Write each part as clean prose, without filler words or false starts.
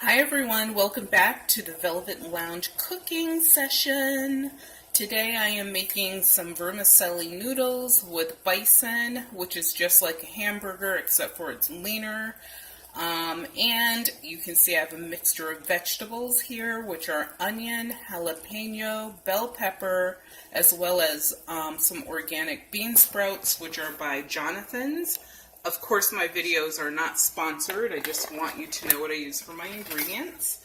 Hi everyone, welcome back to the Velvet Lounge cooking session. Today I am making some vermicelli noodles with Bison, which is just like a hamburger except for it's leaner. And you can see I have a mixture of vegetables here, which are onion, jalapeno, bell pepper, as well as some organic bean sprouts, which are by Jonathan's. Of course, my videos are not sponsored. I just want you to know what I use for my ingredients.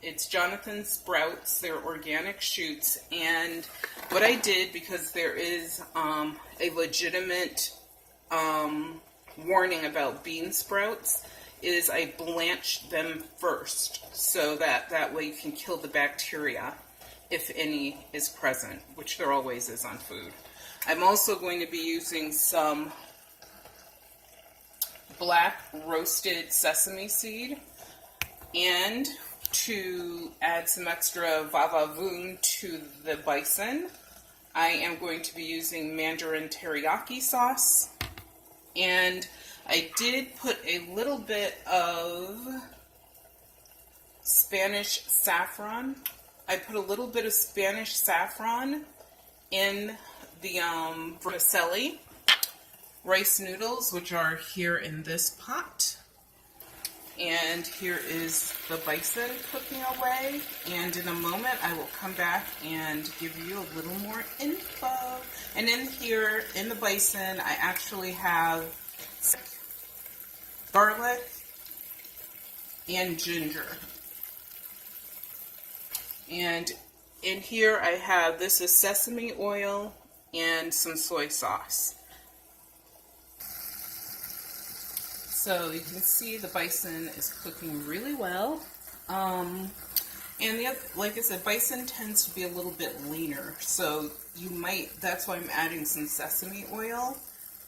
It's Jonathan's sprouts. They're organic shoots. And what I did, because there is a legitimate warning about bean sprouts, is I blanched them first so that way you can kill the bacteria if any is present, which there always is on food. I'm also going to be using some black roasted sesame seed, and to add some extra va-va-voom to the Bison, I am going to be using Mandarin teriyaki sauce, and I did put a little bit of Spanish saffron. I put a little bit of Spanish saffron in the vermicelli rice noodles, which are here in this pot. And here is the Bison cooking away. And in a moment, I will come back and give you a little more info. And in here, in the Bison, I actually have garlic and ginger. And in here, I have, this is sesame oil and some soy sauce. So you can see the Bison is cooking really well. And like I said, Bison tends to be a little bit leaner. So you might, that's why I'm adding some sesame oil,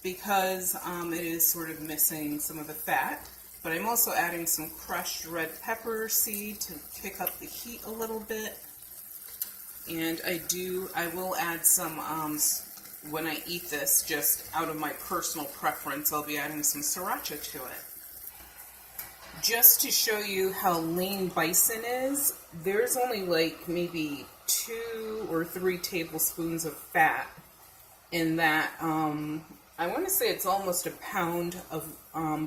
because it is sort of missing some of the fat. But I'm also adding some crushed red pepper seed to kick up the heat a little bit. And I will add some, when I eat this, just out of my personal preference, I'll be adding some sriracha to it. Just to show you how lean Bison is, there's only like maybe 2 or 3 tablespoons of fat in that. I want to say it's almost a pound of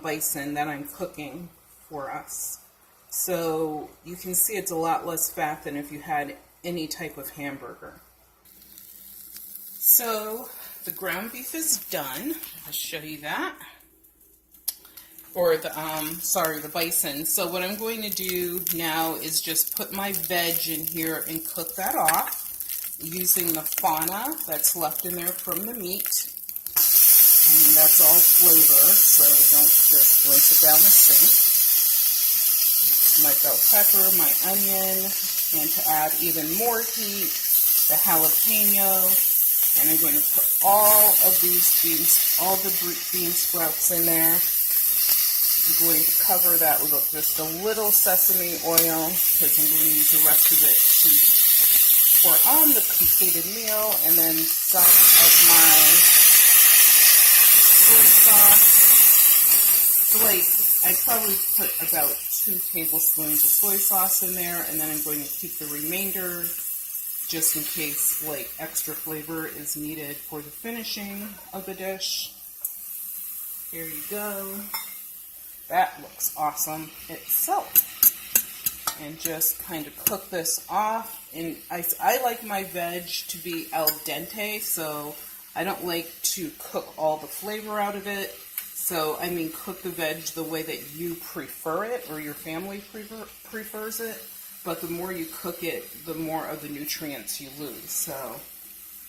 Bison that I'm cooking for us. So you can see it's a lot less fat than if you had any type of hamburger. So the ground beef is done. I'll show you that. Or the the Bison. So what I'm going to do now is just put my veg in here and cook that off using the fauna that's left in there from the meat. And that's all flavor, so don't just rinse it down the sink. My bell pepper, my onion, and to add even more heat, the jalapeno. And I'm going to put all of these beans, all the bean sprouts in there. I'm going to cover that with just a little sesame oil, because I'm going to use the rest of it to pour on the completed meal. And then some of my soy sauce. I probably put about 2 tablespoons of soy sauce in there, and then I'm going to keep the remainder just in case like extra flavor is needed for the finishing of the dish. Here you go. That looks awesome itself. And just kind of cook this off. And I like my veg to be al dente, so I don't like to cook all the flavor out of it. So, I mean, cook the veg the way that you prefer it, or your family prefers it. But the more you cook it, the more of the nutrients you lose. So,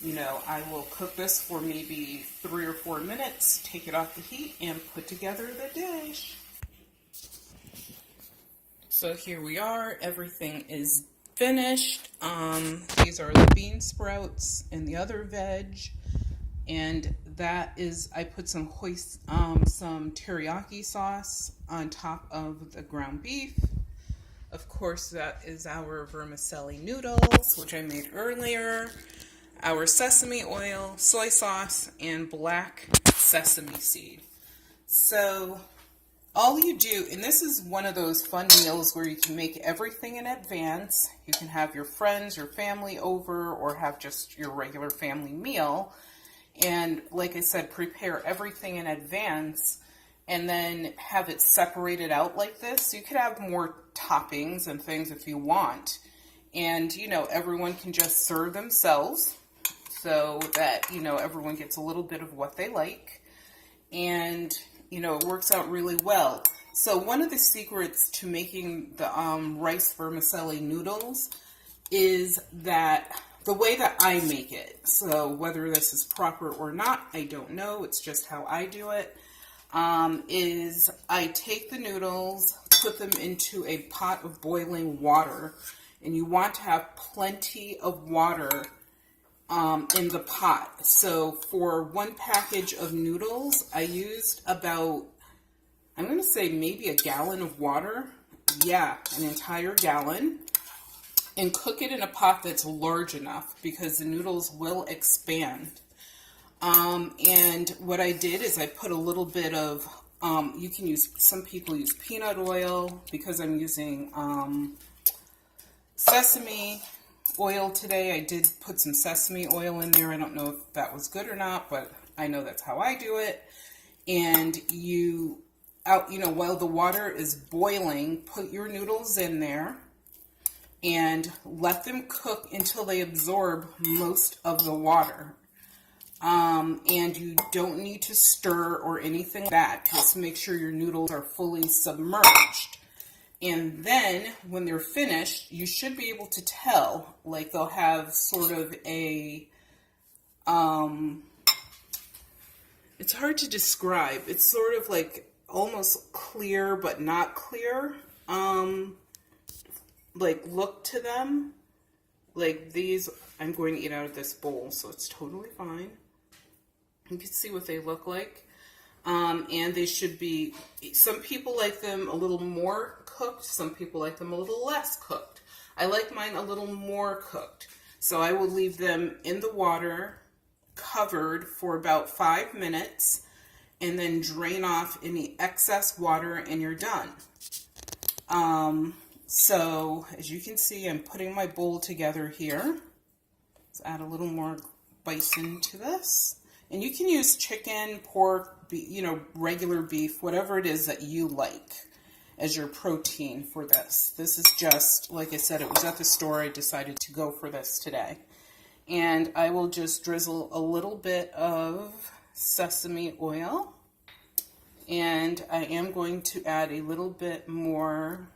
you know, I will cook this for maybe 3 or 4 minutes, take it off the heat, and put together the dish. So here we are. Everything is finished. These are the bean sprouts and the other veg. And that is, I put some teriyaki sauce on top of the ground beef. Of course, that is our vermicelli noodles, which I made earlier, our sesame oil, soy sauce, and black sesame seed. So all you do, and this is one of those fun meals where you can make everything in advance. You can have your friends, your family over, or have just your regular family meal. And like I said, prepare everything in advance and then have it separated out like this. You could have more toppings and things if you want. And, you know, everyone can just serve themselves so that, you know, everyone gets a little bit of what they like. And, you know, it works out really well. So one of the secrets to making the rice vermicelli noodles is that the way that I make it. So whether this is proper or not, I don't know. It's just how I do it. Is I take the noodles, put them into a pot of boiling water, and you want to have plenty of water in the pot. So for one package of noodles, I used about, I'm going to say maybe a gallon of water. Yeah, an entire gallon. And cook it in a pot that's large enough because the noodles will expand. And what I did is I put a little bit of, you can use, some people use peanut oil because I'm using sesame oil today. I did put some sesame oil in there. I don't know if that was good or not, but I know that's how I do it. And you know, while the water is boiling, put your noodles in there and let them cook until they absorb most of the water. And you don't need to stir or anything like that. Just make sure your noodles are fully submerged. And then when they're finished, you should be able to tell, like they'll have sort of a, it's hard to describe. It's sort of like almost clear, but not clear. Like look to them. Like these, I'm going to eat out of this bowl, so it's totally fine. You can see what they look like. And they should be, some people like them a little more cooked, some people like them a little less cooked. I like mine a little more cooked. So I will leave them in the water, covered for about 5 minutes, and then drain off any excess water and you're done. So as you can see, I'm putting my bowl together here. Let's add a little more bison to this. And you can use chicken, pork, you know, regular beef, whatever it is that you like as your protein for this. This is just, like I said, it was at the store. I decided to go for this today. And I will just drizzle a little bit of sesame oil. And I am going to add a little bit more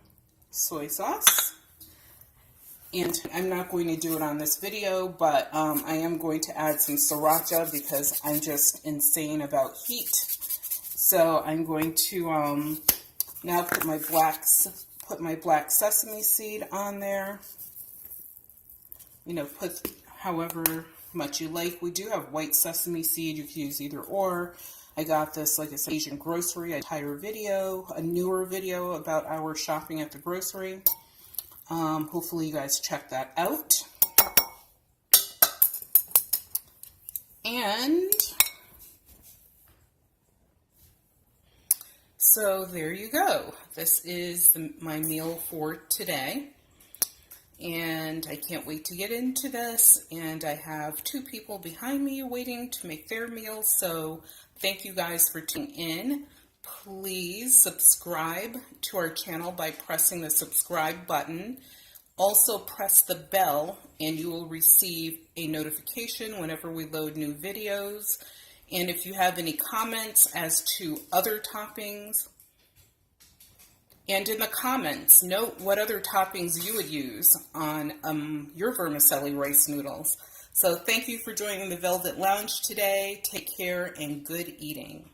soy sauce. And I'm not going to do it on this video, but I am going to add some sriracha because I'm just insane about heat. So I'm going to now put my black sesame seed on there. You know, put however much you like. We do have white sesame seed. You can use either or. I got this, like I said, Asian grocery, an entire video, a newer video about our shopping at the grocery. Hopefully you guys check that out. And so there you go. This is my meal for today. And I can't wait to get into this. And I have 2 people behind me waiting to make their meals. So thank you guys for tuning in. Please subscribe to our channel by pressing the subscribe button. Also press the bell and you will receive a notification whenever we load new videos. And if you have any comments as to other toppings, and in the comments, note what other toppings you would use on your vermicelli rice noodles. So thank you for joining the Velvet Lounge today. Take care and good eating.